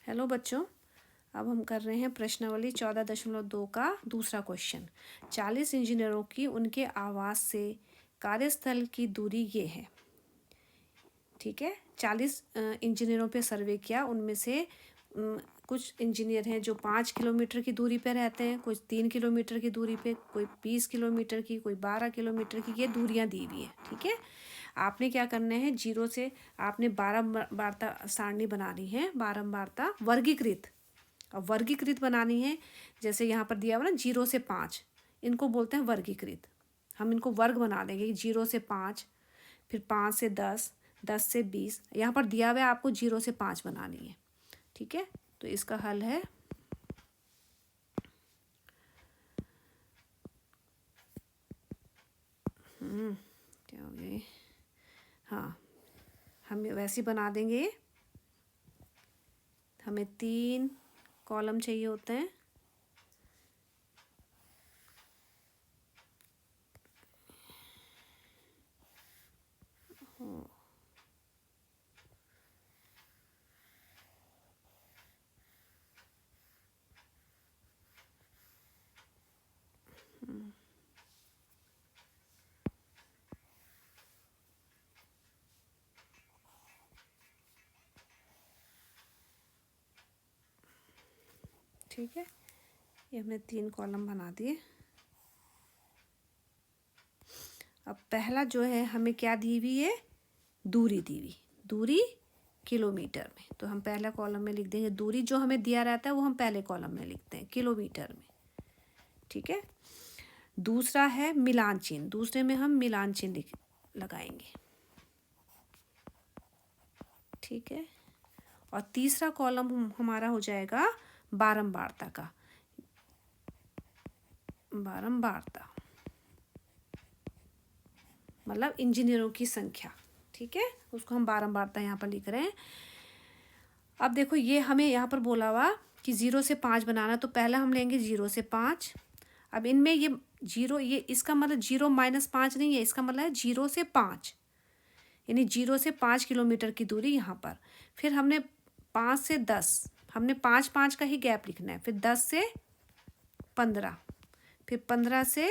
Hello बच्चों, अब हम कर रहे हैं प्रश्नावली 14.2 का दूसरा क्वेश्चन। 40 इंजीनियरों की उनके आवास से कार्यस्थल की दूरी ये है। ठीक है, 40 इंजीनियरों पे सर्वे किया। उनमें से कुछ इंजीनियर हैं जो 5 किलोमीटर की दूरी पे रहते हैं, कुछ 3 किलोमीटर की दूरी पे, कोई 20 किलोमीटर की, कोई 12 किलोमीटर की। ये दूरियां दी हुई हैं। ठीक है, आपने क्या करना है, जीरो से आपने बारंबारता सारणी बनानी है, बारंबारता वर्गीकृत। अब वर्गीकृत बनानी है, जैसे यहाँ पर दिया हुआ ना 0 से 5, इनको बोलते हैं वर्गीकृत। हम इनको वर्ग बना देंगे, 0 से 5, फिर 5 से 10, 10 से 20। यहाँ पर दिया हुआ है आपको 0 से 5 बनानी है। ठीक है, तो इसका हल है क्या हो गया, हाँ, हम वैसे बना देंगे। हमें 3 कॉलम चाहिए होते हैं। ठीक है, ये हमने 3 कॉलम बना दिए। अब पहला जो है, हमें क्या दी हुई है, दूरी दी हुई, दूरी किलोमीटर में। तो हम पहला कॉलम में लिख देंगे दूरी, जो हमें दिया रहता है वो हम पहले कॉलम में लिखते हैं किलोमीटर में। ठीक है, दूसरा है मिलान चिन्ह, दूसरे में हम मिलान चिन्ह लगाएंगे। ठीक है, और तीसरा कॉलम हमारा हो जाएगा बारंबारता का, बारंबारता मतलब इंजीनियरों की संख्या। ठीक है, उसको हम बारंबारता यहाँ पर लिख रहे हैं। अब देखो, ये हमें यहाँ पर बोला हुआ कि 0 से 5 बनाना, तो पहला हम लेंगे 0 से 5। अब इनमें ये 0, ये इसका मतलब 0 - 5 नहीं है, इसका मतलब है 0 से 5, यानी 0 से 5 किलोमीटर की दूरी यहाँ पर। फिर हमने 5 से 10, हमने 5 का ही गैप लिखना है। फिर 10 से 15, फिर 15 से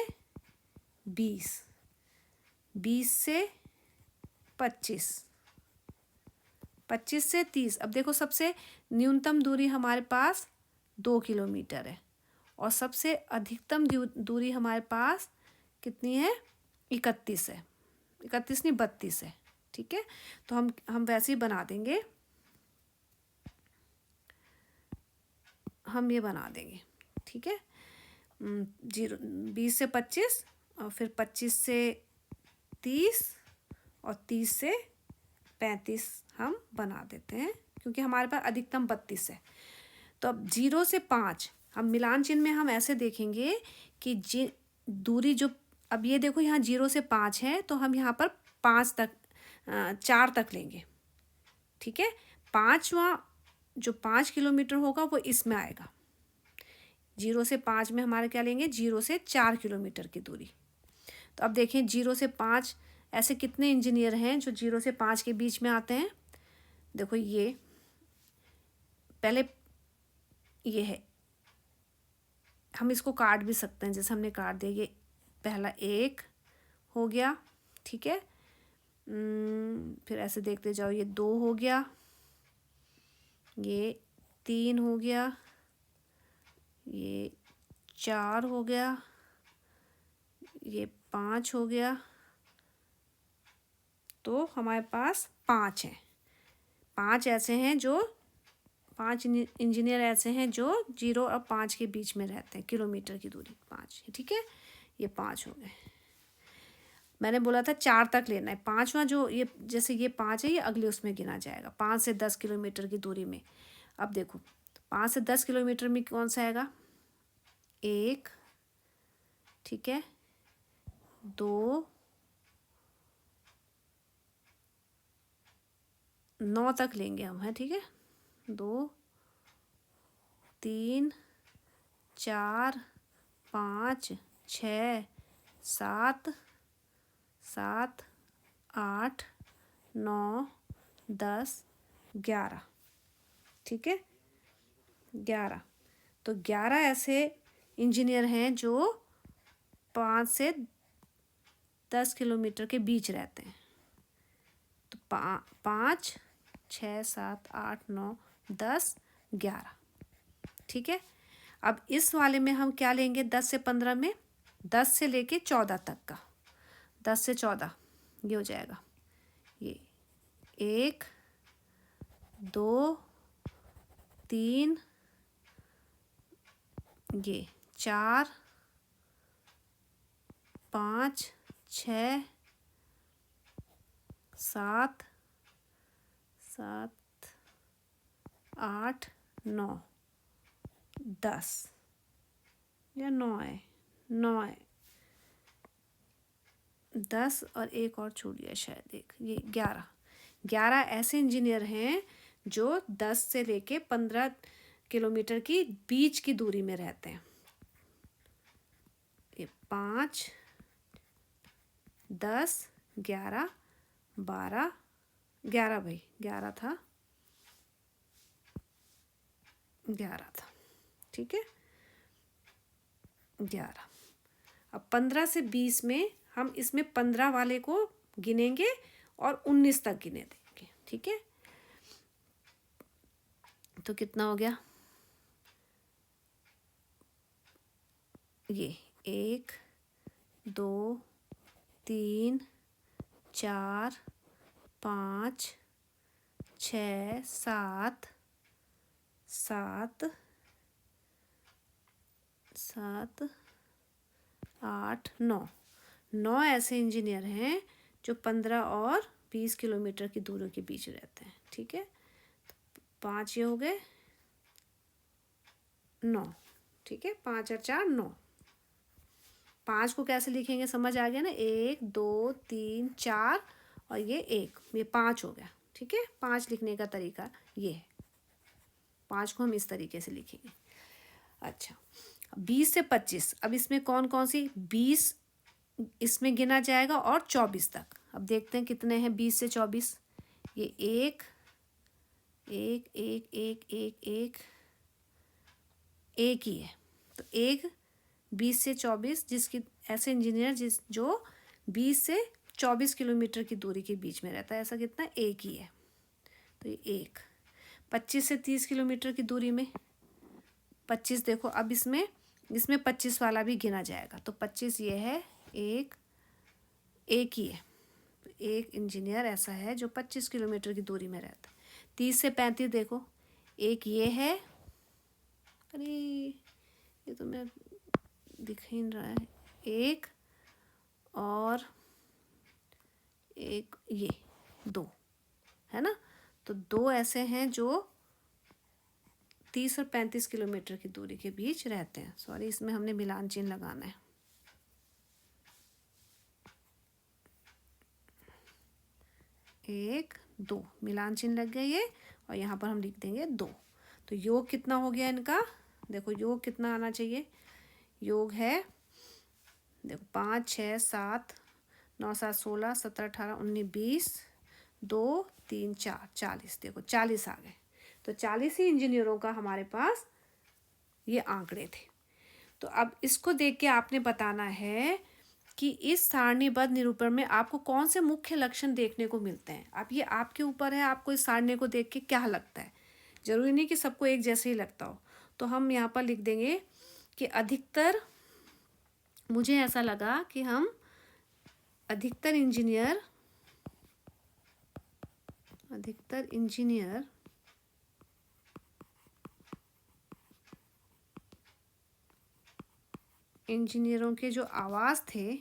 20, 20 से 25, 25 से 30। अब देखो, सबसे न्यूनतम दूरी हमारे पास 2 किलोमीटर है, और सबसे अधिकतम दूरी हमारे पास कितनी है, 31 है। 31 नहीं, 32 है। ठीक है, तो हम वैसे ही बना देंगे, हम ये बना देंगे। ठीक है, 20 से 25, और फिर 25 से 30, और 30 से 35 हम बना देते हैं, क्योंकि हमारे पास अधिकतम 32 है। तो अब 0 से 5, हम मिलान चिन्ह में हम ऐसे देखेंगे कि दूरी जो, अब ये देखो यहाँ 0 से 5 है, तो हम यहाँ पर 5 तक 4 तक लेंगे। ठीक है, पाँचवा जो 5 किलोमीटर होगा वो इसमें आएगा। 0 से 5 में हमारे क्या लेंगे, 0 से 4 किलोमीटर की दूरी। तो अब देखें, 0 से 5 ऐसे कितने इंजीनियर हैं जो 0 से 5 के बीच में आते हैं। देखो, ये पहले ये है, हम इसको काट भी सकते हैं, जैसे हमने काट दिया। ये पहला 1 हो गया। ठीक है, फिर ऐसे देखते जाओ, ये 2 हो गया, ये 3 हो गया, ये 4 हो गया, ये 5 हो गया। तो हमारे पास 5 हैं। 5 ऐसे हैं जो 5 इंजीनियर ऐसे हैं जो 0 और 5 के बीच में रहते हैं, किलोमीटर की दूरी 5 है। ठीक है, ये 5 हो गए। मैंने बोला था 4 तक लेना है। 5वां जो, ये जैसे ये 5 है, ये अगले उसमें गिना जाएगा, 5 से 10 किलोमीटर की दूरी में। अब देखो, 5 से 10 किलोमीटर में कौन सा आएगा, 1, ठीक है, 2, 9 तक लेंगे हम, है। ठीक है, 2, 3, 4, 5, 6, 7, 7, 8, 9, 10, 11। ठीक है, 11। तो 11 ऐसे इंजीनियर हैं जो 5 से 10 किलोमीटर के बीच रहते हैं। तो 5, 6, 7, 8, 9, 10, 11। ठीक है। अब इस वाले में हम क्या लेंगे? 10 से 15 में 10 से लेके 14 तक का। 10 से 14 ये हो जाएगा, ये 1, 2, 3, ये 4, 5, 6, 7, 8, 9, 10 या 9 है, 9 है, 10 और एक और छूट गया शायद, एक ये 11 ऐसे इंजीनियर हैं जो 10 से लेके 15 किलोमीटर की बीच की दूरी में रहते हैं। ये 5, 10, 11, 12, 11 भाई 11 था, 11 था। ठीक है, 11। अब 15 से 20 में हम इसमें 15 वाले को गिनेंगे और 19 तक गिने देंगे। ठीक है, तो कितना हो गया? ये 1, 2, 3, 4, 5, 6, 7, 8, 9 ऐसे इंजीनियर हैं जो 15 और 20 किलोमीटर की दूरी के बीच रहते हैं। ठीक है, 5 ये हो गए, 9। ठीक है, 5 और 4 9। 5 को कैसे लिखेंगे समझ आ गया ना? 1, 2, 3, 4 और ये 1, ये 5 हो गया। ठीक है, 5 लिखने का तरीका ये है। 5 को हम इस तरीके से लिखेंगे। अच्छा, 20 से 25, अब इसमें कौन कौन सी? 20 इसमें गिना जाएगा और 24 तक। अब देखते हैं कितने हैं 20 से 24। ये 1, 1, 1, 1, 1, 1, एक ही है। तो 1 20 से 24, जिसकी ऐसे इंजीनियर जो 20 से 24 किलोमीटर की दूरी के बीच में रहता है, ऐसा कितना? एक ही है। तो ये 1। 25 से 30 किलोमीटर की दूरी में 25, देखो अब इसमें 25 वाला भी गिना जाएगा। तो 25 ये है, एक ही है। तो एक इंजीनियर ऐसा है जो 25 किलोमीटर की दूरी में रहता है। 30 से 35 देखो, एक ये है, अरे ये तो मैं दिख ही नहीं रहा है, एक और एक, ये 2 है ना। तो 2 ऐसे हैं जो 30 और 35 किलोमीटर की दूरी के बीच रहते हैं। सॉरी, इसमें हमने मिलान चिन्ह लगाना है। एक, 2 मिलान चिन्ह लग गया ये, और यहाँ पर हम लिख देंगे 2। तो योग कितना हो गया इनका? देखो योग कितना आना चाहिए? योग है, देखो 5, 6, 7, 9, 7, 16, 17, 18, 19, 20, 2, 3, 4, 40। देखो 40 आ गए। तो 40 ही इंजीनियरों का हमारे पास ये आंकड़े थे। तो अब इसको देख के आपने बताना है कि इस सारणीबद्ध निरूपण में आपको कौन से मुख्य लक्षण देखने को मिलते हैं। अब ये आपके ऊपर है, आपको इस सारणी को देख के क्या लगता है। जरूरी नहीं कि सबको एक जैसे ही लगता हो। तो हम यहाँ पर लिख देंगे कि अधिकतर, मुझे ऐसा लगा कि हम अधिकतर इंजीनियर इंजीनियरों के जो आवास थे,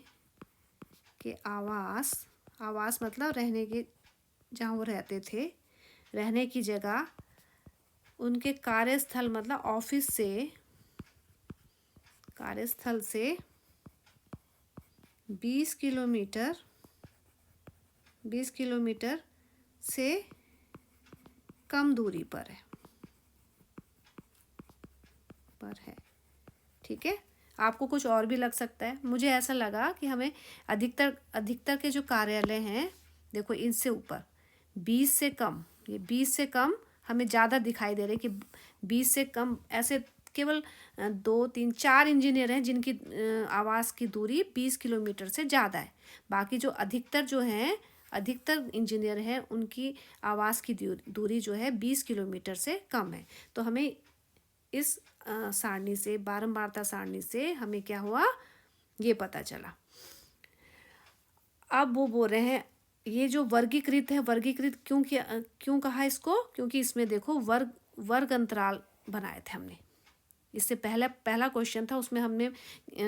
कि आवास मतलब रहने के, जहाँ वो रहते थे, रहने की जगह, उनके कार्यस्थल मतलब ऑफिस से, कार्यस्थल से 20 किलोमीटर से कम दूरी पर है। ठीक है, आपको कुछ और भी लग सकता है। मुझे ऐसा लगा कि हमें अधिकतर के जो कार्यालय हैं, देखो इनसे ऊपर 20 से कम, ये 20 से कम हमें ज़्यादा दिखाई दे रहे हैं कि 20 से कम, ऐसे केवल 2 3 4 इंजीनियर हैं जिनकी आवास की दूरी 20 किलोमीटर से ज़्यादा है। बाकी जो अधिकतर इंजीनियर हैं उनकी आवास की दूरी जो है 20 किलोमीटर से कम है। तो हमें इस सारणी से, बारंबारता सारणी से हमें क्या हुआ, ये पता चला। अब वो बोल रहे हैं ये जो वर्गीकृत है, वर्गीकृत क्यों कहा इसको, क्योंकि इसमें देखो वर्ग अंतराल बनाए थे हमने। इससे पहला क्वेश्चन था उसमें हमने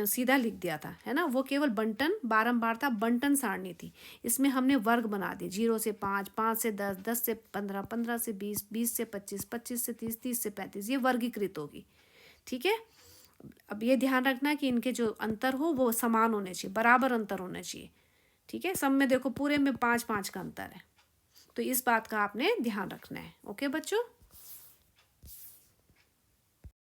सीधा लिख दिया था, है ना, वो केवल बंटन, बारंबारता बंटन सारणी थी। इसमें हमने वर्ग बना दिए, 0 से 5, 5 से 10, 10 से 15, 15 से 20, 20 से 25, 25 से 30, 30 से 35, ये वर्गीकृत होगी। ठीक है, अब ये ध्यान रखना कि इनके जो अंतर हो वो समान होने चाहिए, बराबर अंतर होने चाहिए। ठीक है, सब में देखो पूरे में 5 5 का अंतर है, तो इस बात का आपने ध्यान रखना है। ओके बच्चों।